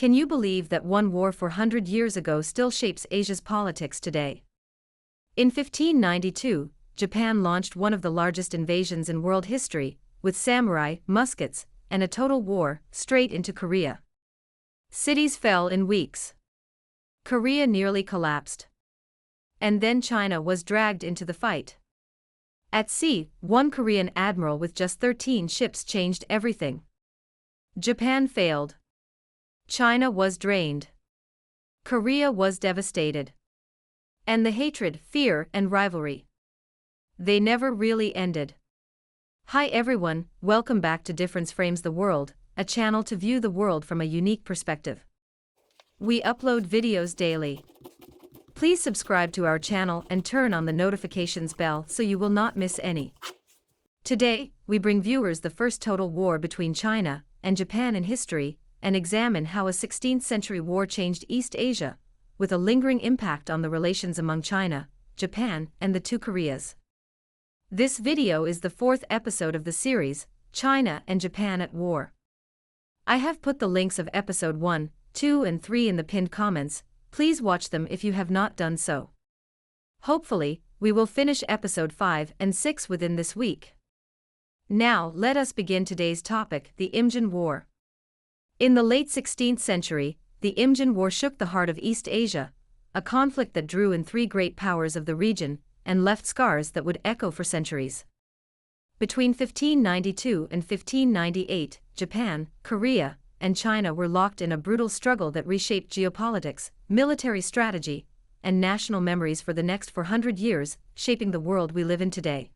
Can you believe that one war 400 years ago still shapes Asia's politics today? In 1592, Japan launched one of the largest invasions in world history, with samurai, muskets, and a total war, straight into Korea. Cities fell in weeks. Korea nearly collapsed. And then China was dragged into the fight. At sea, one Korean admiral with just 13 ships changed everything. Japan failed. China was drained. Korea was devastated. And the hatred, fear, and rivalry, they never really ended. Hi everyone, welcome back to Difference Frames the World, a channel to view the world from a unique perspective. We upload videos daily. Please subscribe to our channel and turn on the notifications bell so you will not miss any. Today, we bring viewers the first total war between China and Japan in history, and examine how a 16th century war changed East Asia, with a lingering impact on the relations among China, Japan, and the two Koreas. This video is the fourth episode of the series, China and Japan at War. I have put the links of episode 1, 2 and 3 in the pinned comments. Please watch them if you have not done so. Hopefully, we will finish episode 5 and 6 within this week. Now, let us begin today's topic, the Imjin War. In the late 16th century, the Imjin War shook the heart of East Asia, a conflict that drew in three great powers of the region and left scars that would echo for centuries. Between 1592 and 1598, Japan, Korea, and China were locked in a brutal struggle that reshaped geopolitics, military strategy, and national memories for the next 400 years, shaping the world we live in today.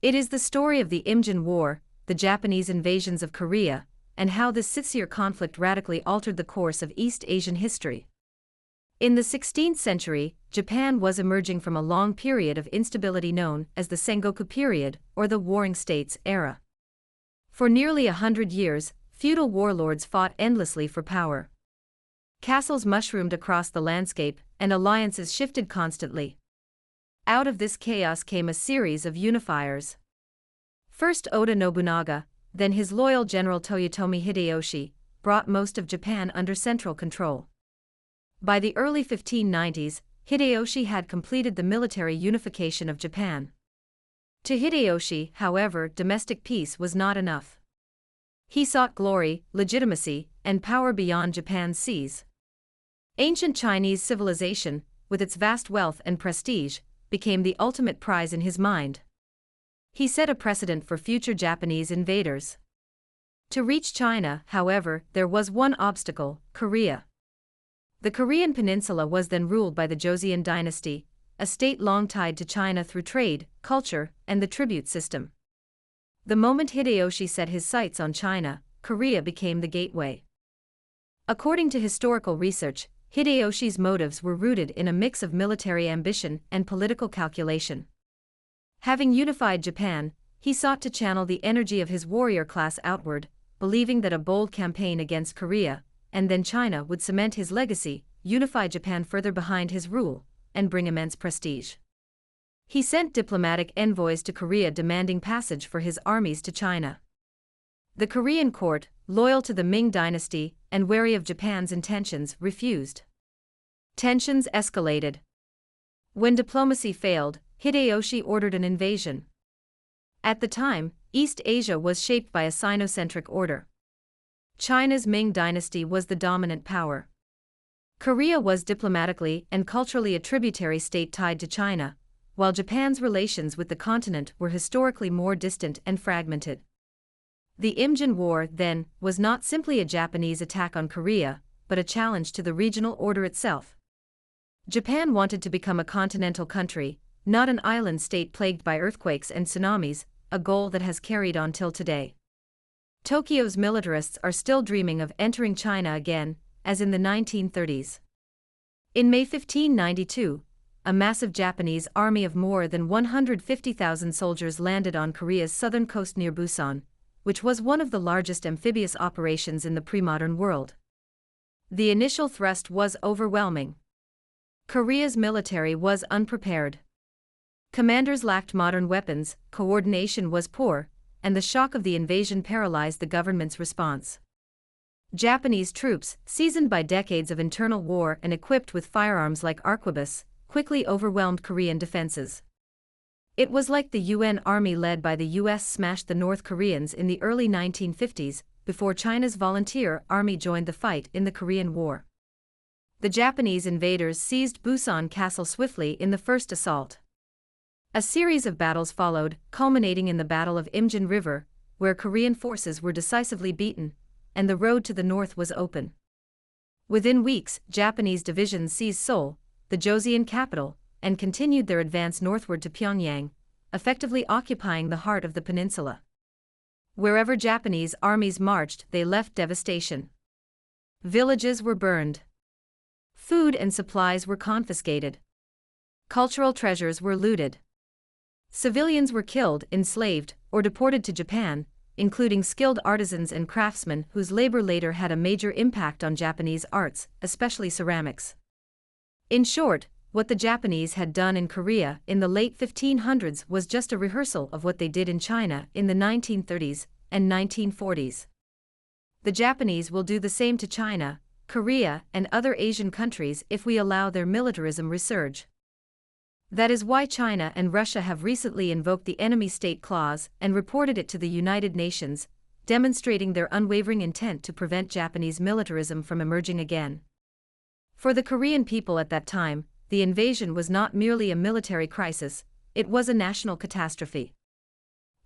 It is the story of the Imjin War, the Japanese invasions of Korea, and how this 6-year conflict radically altered the course of East Asian history. In the 16th century, Japan was emerging from a long period of instability known as the Sengoku period, or the Warring States era. For nearly 100 years, feudal warlords fought endlessly for power. Castles mushroomed across the landscape, and alliances shifted constantly. Out of this chaos came a series of unifiers. First Oda Nobunaga, then his loyal general Toyotomi Hideyoshi, brought most of Japan under central control. By the early 1590s, Hideyoshi had completed the military unification of Japan. To Hideyoshi, however, domestic peace was not enough. He sought glory, legitimacy, and power beyond Japan's seas. Ancient Chinese civilization, with its vast wealth and prestige, became the ultimate prize in his mind. He set a precedent for future Japanese invaders. To reach China, however, there was one obstacle: Korea. The Korean peninsula was then ruled by the Joseon dynasty, a state long tied to China through trade, culture, and the tribute system. The moment Hideyoshi set his sights on China, Korea became the gateway. According to historical research, Hideyoshi's motives were rooted in a mix of military ambition and political calculation. Having unified Japan, he sought to channel the energy of his warrior class outward, believing that a bold campaign against Korea, and then China, would cement his legacy, unify Japan further behind his rule, and bring immense prestige. He sent diplomatic envoys to Korea demanding passage for his armies to China. The Korean court, loyal to the Ming dynasty and wary of Japan's intentions, refused. Tensions escalated. When diplomacy failed, Hideyoshi ordered an invasion. At the time, East Asia was shaped by a Sinocentric order. China's Ming dynasty was the dominant power. Korea was diplomatically and culturally a tributary state tied to China, while Japan's relations with the continent were historically more distant and fragmented. The Imjin War, then, was not simply a Japanese attack on Korea, but a challenge to the regional order itself. Japan wanted to become a continental country, not an island state plagued by earthquakes and tsunamis, a goal that has carried on till today. Tokyo's militarists are still dreaming of entering China again, as in the 1930s. In May 1592, a massive Japanese army of more than 150,000 soldiers landed on Korea's southern coast near Busan, which was one of the largest amphibious operations in the pre-modern world. The initial thrust was overwhelming. Korea's military was unprepared. Commanders lacked modern weapons, coordination was poor, and the shock of the invasion paralyzed the government's response. Japanese troops, seasoned by decades of internal war and equipped with firearms like arquebus, quickly overwhelmed Korean defenses. It was like the UN army led by the US smashed the North Koreans in the early 1950s, before China's volunteer army joined the fight in the Korean War. The Japanese invaders seized Busan Castle swiftly in the first assault. A series of battles followed, culminating in the Battle of Imjin River, where Korean forces were decisively beaten, and the road to the north was open. Within weeks, Japanese divisions seized Seoul, the Joseon capital, and continued their advance northward to Pyongyang, effectively occupying the heart of the peninsula. Wherever Japanese armies marched, they left devastation. Villages were burned. Food and supplies were confiscated. Cultural treasures were looted. Civilians were killed, enslaved, or deported to Japan, including skilled artisans and craftsmen whose labor later had a major impact on Japanese arts, especially ceramics. In short, what the Japanese had done in Korea in the late 1500s was just a rehearsal of what they did in China in the 1930s and 1940s. The Japanese will do the same to China, Korea, and other Asian countries if we allow their militarism resurge. That is why China and Russia have recently invoked the enemy state clause and reported it to the United Nations, demonstrating their unwavering intent to prevent Japanese militarism from emerging again. For the Korean people at that time, the invasion was not merely a military crisis, it was a national catastrophe.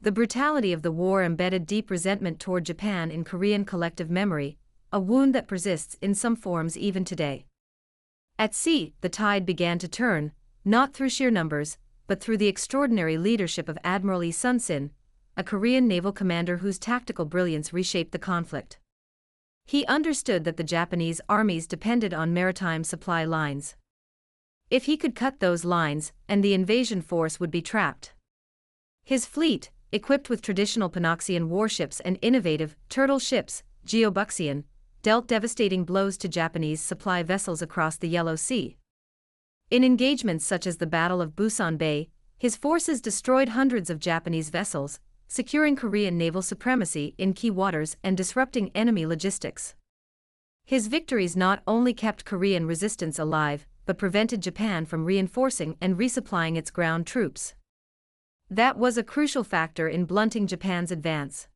The brutality of the war embedded deep resentment toward Japan in Korean collective memory, a wound that persists in some forms even today. At sea, the tide began to turn, not through sheer numbers, but through the extraordinary leadership of Admiral Lee Sun-sin, a Korean naval commander whose tactical brilliance reshaped the conflict. He understood that the Japanese armies depended on maritime supply lines. If he could cut those lines, and the invasion force would be trapped. His fleet, equipped with traditional Panoxian warships and innovative turtle ships, Geobuxian, dealt devastating blows to Japanese supply vessels across the Yellow Sea. In engagements such as the Battle of Busan Bay, his forces destroyed hundreds of Japanese vessels, securing Korean naval supremacy in key waters and disrupting enemy logistics. His victories not only kept Korean resistance alive, but prevented Japan from reinforcing and resupplying its ground troops. That was a crucial factor in blunting Japan's advance.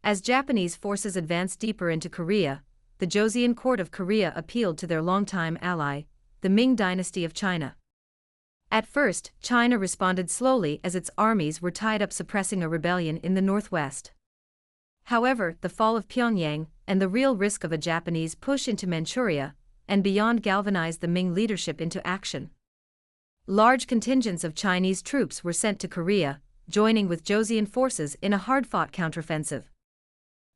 As Japanese forces advanced deeper into Korea, the Joseon court of Korea appealed to their longtime ally, the Ming dynasty of China. At first, China responded slowly as its armies were tied up suppressing a rebellion in the northwest. However, the fall of Pyongyang and the real risk of a Japanese push into Manchuria and beyond galvanized the Ming leadership into action. Large contingents of Chinese troops were sent to Korea, joining with Joseon forces in a hard-fought counteroffensive.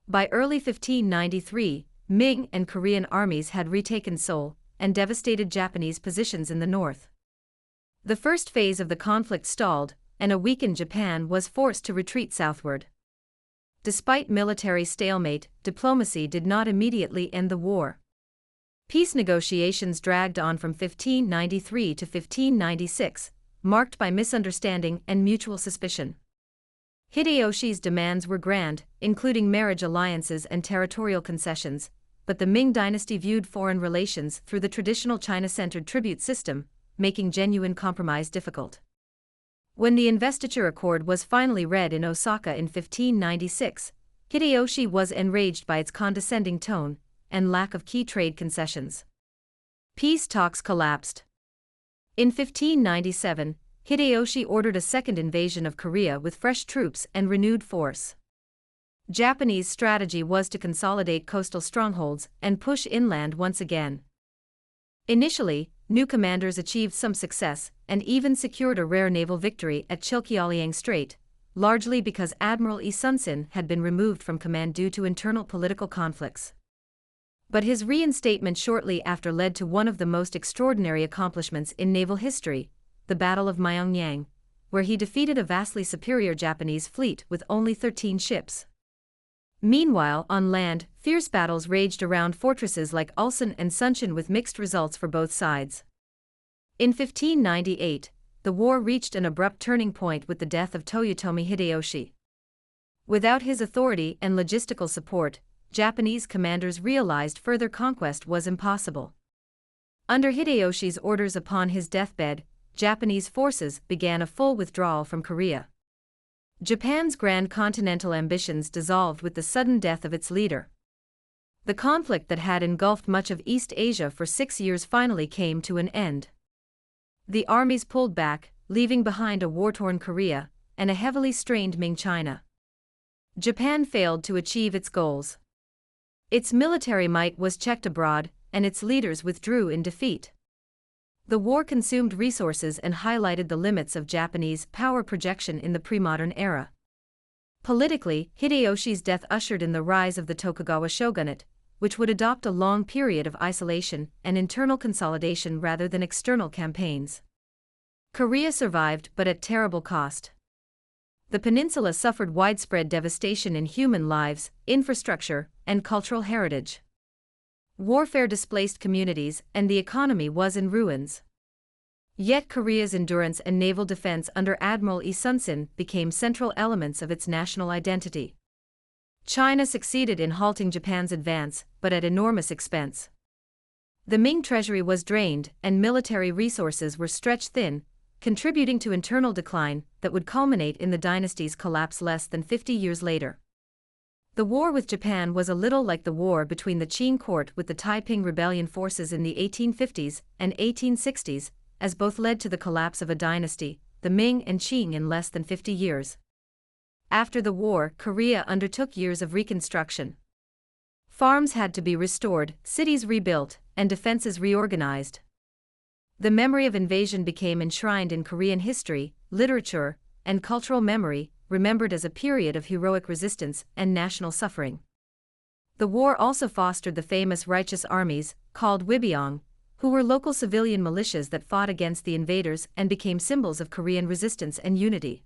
By early 1593, Ming and Korean armies had retaken Seoul and devastated Japanese positions in the north. The first phase of the conflict stalled, and a weakened Japan was forced to retreat southward. Despite military stalemate, diplomacy did not immediately end the war. Peace negotiations dragged on from 1593 to 1596, marked by misunderstanding and mutual suspicion. Hideyoshi's demands were grand, including marriage alliances and territorial concessions, but the Ming dynasty viewed foreign relations through the traditional China-centered tribute system, making genuine compromise difficult. When the investiture accord was finally read in Osaka in 1596, Hideyoshi was enraged by its condescending tone and lack of key trade concessions. Peace talks collapsed. In 1597, Hideyoshi ordered a second invasion of Korea with fresh troops and renewed force. Japanese strategy was to consolidate coastal strongholds and push inland once again. Initially, new commanders achieved some success and even secured a rare naval victory at Chilkyoliang Strait, largely because Admiral Lee Sun-sin had been removed from command due to internal political conflicts. But his reinstatement shortly after led to one of the most extraordinary accomplishments in naval history, the Battle of Myeongyang, where he defeated a vastly superior Japanese fleet with only 13 ships. Meanwhile, on land, fierce battles raged around fortresses like Ulsan and Suncheon with mixed results for both sides. In 1598, the war reached an abrupt turning point with the death of Toyotomi Hideyoshi. Without his authority and logistical support, Japanese commanders realized further conquest was impossible. Under Hideyoshi's orders upon his deathbed, Japanese forces began a full withdrawal from Korea. Japan's grand continental ambitions dissolved with the sudden death of its leader. The conflict that had engulfed much of East Asia for 6 years finally came to an end. The armies pulled back, leaving behind a war-torn Korea and a heavily strained Ming China. Japan failed to achieve its goals. Its military might was checked abroad, and its leaders withdrew in defeat. The war consumed resources and highlighted the limits of Japanese power projection in the pre-modern era. Politically, Hideyoshi's death ushered in the rise of the Tokugawa shogunate, which would adopt a long period of isolation and internal consolidation rather than external campaigns. Korea survived, but at terrible cost. The peninsula suffered widespread devastation in human lives, infrastructure, and cultural heritage. Warfare displaced communities, and the economy was in ruins. Yet Korea's endurance and naval defense under Admiral Lee Sun-sin became central elements of its national identity. China succeeded in halting Japan's advance, but at enormous expense. The Ming treasury was drained, and military resources were stretched thin, contributing to internal decline that would culminate in the dynasty's collapse less than 50 years later. The war with Japan was a little like the war between the Qing court with the Taiping rebellion forces in the 1850s and 1860s, as both led to the collapse of a dynasty, the Ming and Qing, in less than 50 years. After the war, Korea undertook years of reconstruction. Farms had to be restored, cities rebuilt, and defenses reorganized. The memory of invasion became enshrined in Korean history, literature, and cultural memory, remembered as a period of heroic resistance and national suffering. The war also fostered the famous righteous armies, called Wibyong, who were local civilian militias that fought against the invaders and became symbols of Korean resistance and unity.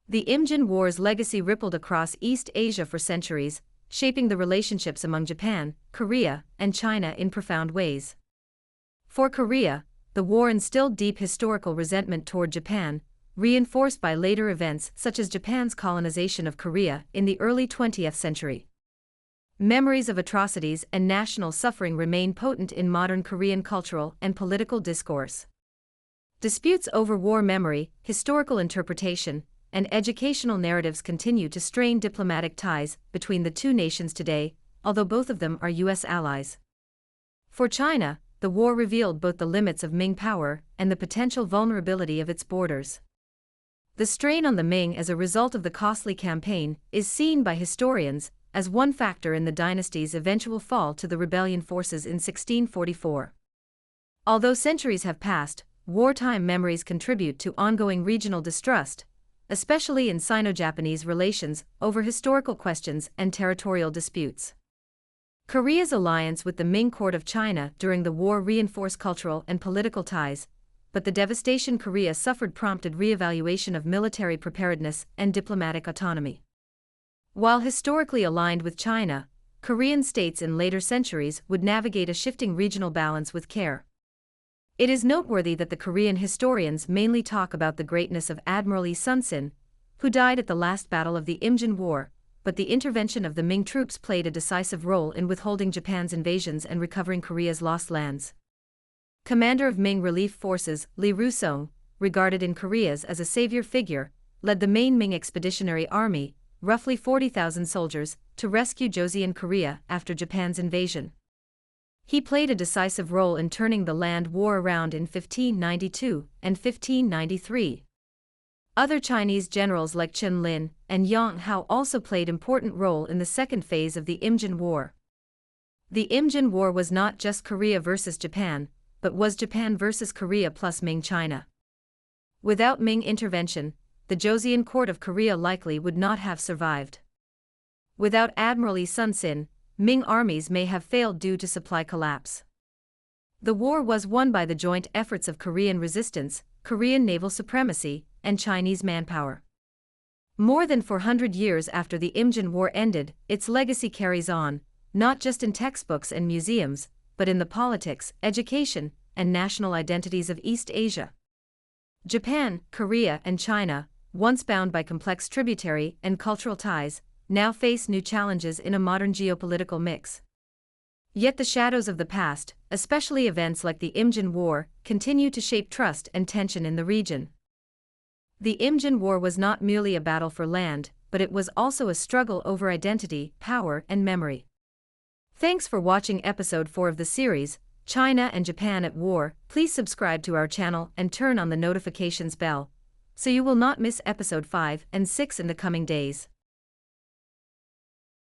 The Imjin War's legacy rippled across East Asia for centuries, shaping the relationships among Japan, Korea, and China in profound ways. For Korea, the war instilled deep historical resentment toward Japan, reinforced by later events such as Japan's colonization of Korea in the early 20th century. Memories of atrocities and national suffering remain potent in modern Korean cultural and political discourse. Disputes over war memory, historical interpretation, and educational narratives continue to strain diplomatic ties between the two nations today, although both of them are U.S. allies. For China, the war revealed both the limits of Ming power and the potential vulnerability of its borders. The strain on the Ming as a result of the costly campaign is seen by historians as one factor in the dynasty's eventual fall to the rebellion forces in 1644. Although centuries have passed, wartime memories contribute to ongoing regional distrust, especially in Sino-Japanese relations over historical questions and territorial disputes. Korea's alliance with the Ming court of China during the war reinforced cultural and political ties, but the devastation Korea suffered prompted re-evaluation of military preparedness and diplomatic autonomy. While historically aligned with China, Korean states in later centuries would navigate a shifting regional balance with care. It is noteworthy that the Korean historians mainly talk about the greatness of Admiral Lee Sun-sin, who died at the last battle of the Imjin War, but the intervention of the Ming troops played a decisive role in withholding Japan's invasions and recovering Korea's lost lands. Commander of Ming relief forces, Lee Rusong, regarded in Korea's as a savior figure, led the main Ming Expeditionary Army, roughly 40,000 soldiers, to rescue Joseon Korea after Japan's invasion. He played a decisive role in turning the land war around in 1592 and 1593. Other Chinese generals like Chen Lin and Yang Hao also played important role in the second phase of the Imjin War. The Imjin War was not just Korea versus Japan, but was Japan versus Korea plus Ming China. Without Ming intervention, the Joseon court of Korea likely would not have survived. Without Admiral Lee Sun-sin, Ming armies may have failed due to supply collapse. The war was won by the joint efforts of Korean resistance, Korean naval supremacy, and Chinese manpower. More than 400 years after the Imjin War ended, its legacy carries on, not just in textbooks and museums, but in the politics, education, and national identities of East Asia. Japan, Korea, and China, once bound by complex tributary and cultural ties, now face new challenges in a modern geopolitical mix. Yet the shadows of the past, especially events like the Imjin War, continue to shape trust and tension in the region. The Imjin War was not merely a battle for land, but it was also a struggle over identity, power, and memory. Thanks for watching episode 4 of the series, China and Japan at War. Please subscribe to our channel and turn on the notifications bell, so you will not miss episode 5 and 6 in the coming days.